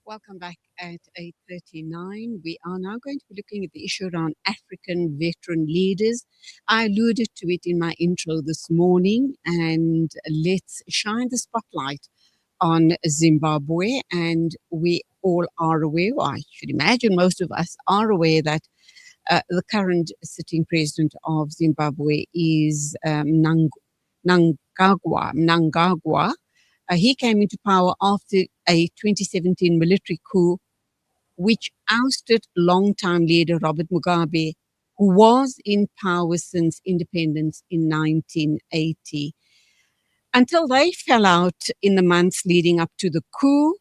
Welcome back at 8:39. We are now going to be looking at the issue around African veteran leaders. I alluded to it in my intro this morning, and let's shine the spotlight on Zimbabwe. And we all are aware, or I should imagine most of us are aware, that the current sitting president of Zimbabwe is Mnangagwa. He came into power after a 2017 military coup, which ousted longtime leader Robert Mugabe, who was in power since independence in 1980. Until they fell out in the months leading up to the coup,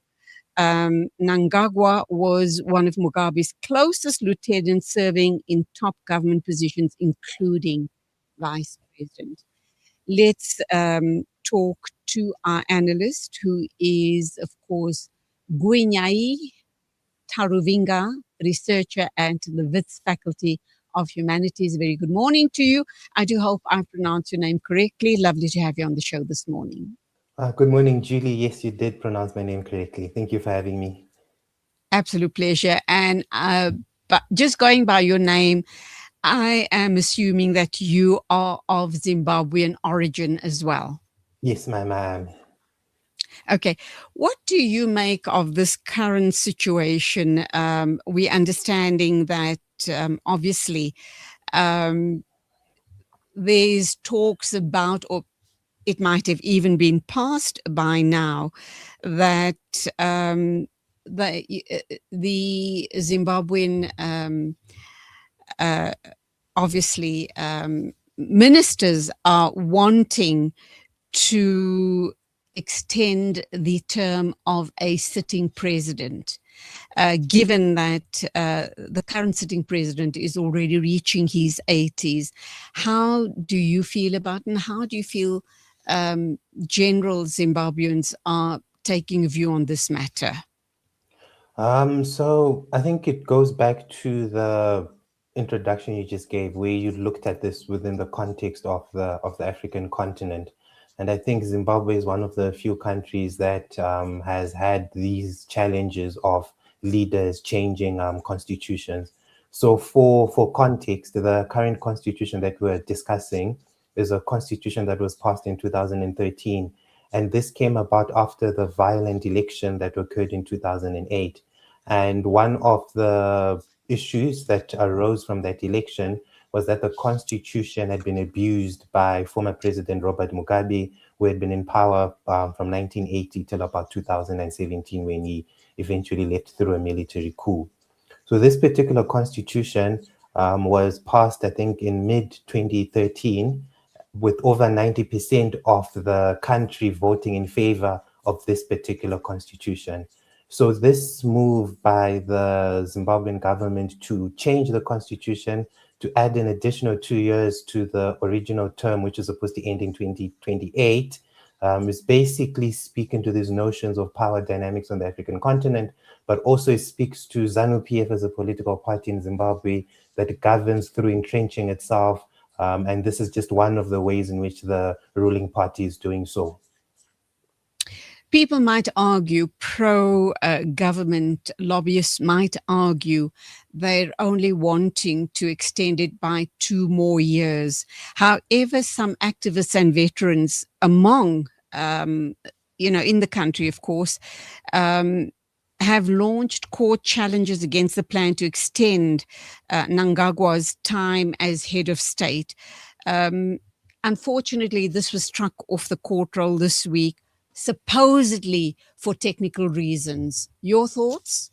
Mnangagwa was one of Mugabe's closest lieutenants, serving in top government positions, including vice president. Let's talk to our analyst, who is, of course, Gwinyai Taruvinga, researcher at the Wits Faculty of Humanities. Very good morning to you. I do hope I pronounced your name correctly. Lovely to have you on the show this morning. Good morning, Julie. Yes, you did pronounce my name correctly. Thank you for having me. Absolute pleasure. And but just going by your name, I am assuming that you are of Zimbabwean origin as well. Yes, ma'am, I am. Okay. What do you make of this current situation? We're understanding that obviously there's talks about, or it might have even been passed by now, that the Zimbabwean obviously ministers are wanting to extend the term of a sitting president, given that the current sitting president is already reaching his 80s. How do you feel about it, and how do you feel general Zimbabweans are taking a view on this matter? So I think it goes back to the introduction you just gave, where you looked at this within the context of the African continent. And I think Zimbabwe is one of the few countries that has had these challenges of leaders changing constitutions. So for context, the current constitution that we're discussing is a constitution that was passed in 2013. And this came about after the violent election that occurred in 2008. And one of the issues that arose from that election was that the constitution had been abused by former President Robert Mugabe, who had been in power from 1980 till about 2017, when he eventually left through a military coup. So this particular constitution was passed, I think, in mid-2013, with over 90% of the country voting in favor of this particular constitution. So this move by the Zimbabwean government to change the constitution, to add an additional 2 years to the original term, which is supposed to end in 2028, is basically speaking to these notions of power dynamics on the African continent, but also it speaks to ZANU-PF as a political party in Zimbabwe that governs through entrenching itself. And this is just one of the ways in which the ruling party is doing so. People might argue, pro-government lobbyists might argue, they're only wanting to extend it by 2 more years. However, some activists and veterans among, in the country, of course, have launched court challenges against the plan to extend Mnangagwa's time as head of state. Unfortunately, this was struck off the court roll this week, supposedly for technical reasons. Your thoughts?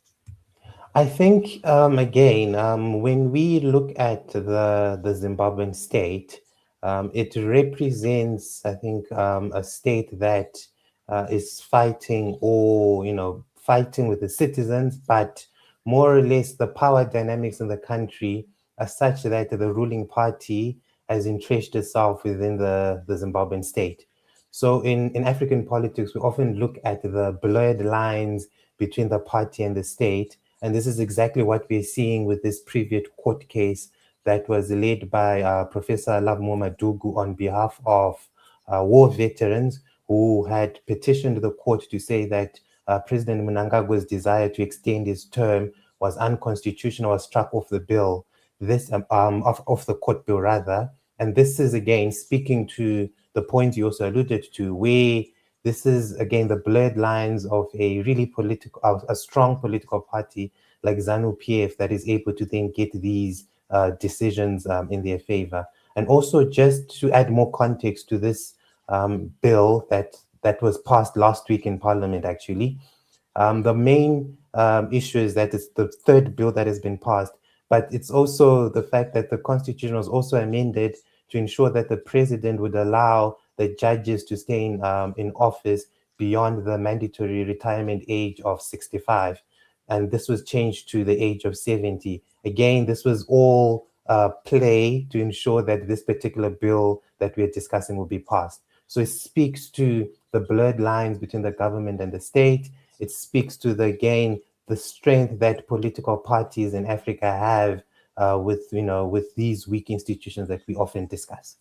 I think, again, when we look at the Zimbabwean state, it represents, I think, a state that is fighting, or, fighting with the citizens, but more or less the power dynamics in the country are such that the ruling party has entrenched itself within the Zimbabwean state. So in African politics, we often look at the blurred lines between the party and the state. And this is exactly what we're seeing with this previous court case that was led by Professor Lavmo Madugu on behalf of war veterans who had petitioned the court to say that President Mnangagwa's desire to extend his term was unconstitutional, was struck off the bill, off the court bill rather. And this is again speaking to the point you also alluded to, where this is again the blurred lines of a really a strong political party like ZANU-PF that is able to then get these decisions in their favor. And also, just to add more context to this bill that was passed last week in Parliament, actually, the main issue is that it's the third bill that has been passed, but it's also the fact that the Constitution was also amended to ensure that the president would allow the judges to stay in office beyond the mandatory retirement age of 65. And this was changed to the age of 70. Again, this was all play to ensure that this particular bill that we're discussing will be passed. So it speaks to the blurred lines between the government and the state. It speaks to the strength that political parties in Africa have with these weak institutions that we often discuss.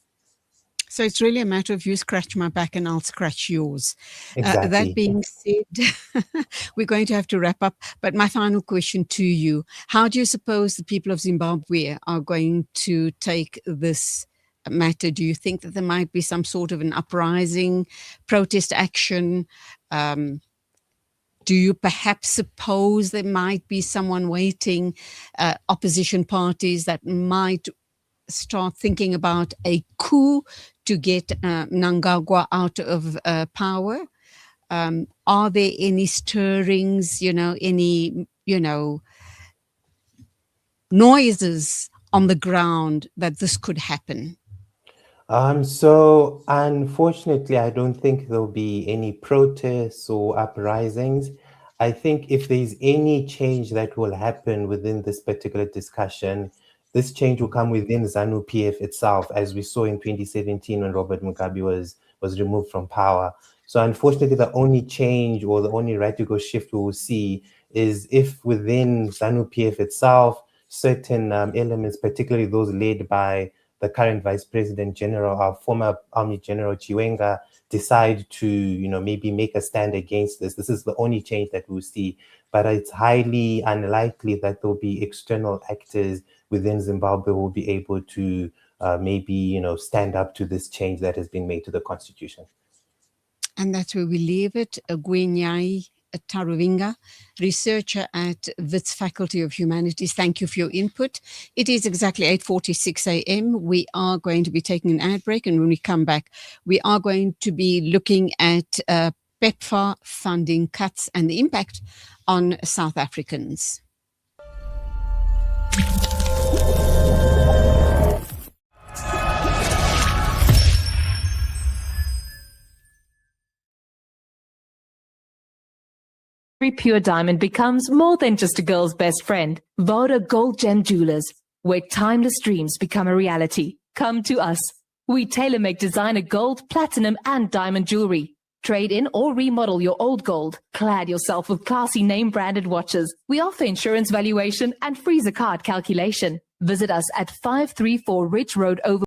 So it's really a matter of you scratch my back and I'll scratch yours. Exactly. That being said, we're going to have to wrap up. But my final question to you, how do you suppose the people of Zimbabwe are going to take this matter? Do you think that there might be some sort of an uprising, protest action? Do you perhaps suppose there might be someone waiting, opposition parties that might start thinking about a coup to get Mnangagwa out of power? Are there any stirrings, any noises on the ground that this could happen? So unfortunately, I don't think there'll be any protests or uprisings. I think if there's any change that will happen within this particular discussion, this change will come within ZANU-PF itself, as we saw in 2017 when Robert Mugabe was removed from power. So unfortunately, the only change or the only radical shift we will see is if within ZANU-PF itself, certain elements, particularly those led by the current Vice President General, our former Army General Chiwenga, decide to, maybe make a stand against this. This is the only change that we'll see. But it's highly unlikely that there'll be external actors within Zimbabwe who will be able to maybe, stand up to this change that has been made to the Constitution. And that's where we leave it. Gwinyai Taruvinga, researcher at Wits Faculty of Humanities. Thank you for your input. It is exactly 8:46 a.m. We are going to be taking an ad break, and when we come back, we are going to be looking at PEPFAR funding cuts and the impact on South Africans. Pure diamond becomes more than just a girl's best friend. Voda Gold Gem Jewelers, where timeless dreams become a reality. Come to us. We tailor-make designer gold, platinum, and diamond jewelry. Trade in or remodel your old gold. Clad yourself with classy name-branded watches. We offer insurance valuation and free Zakat calculation. Visit us at 534 Ridge Road over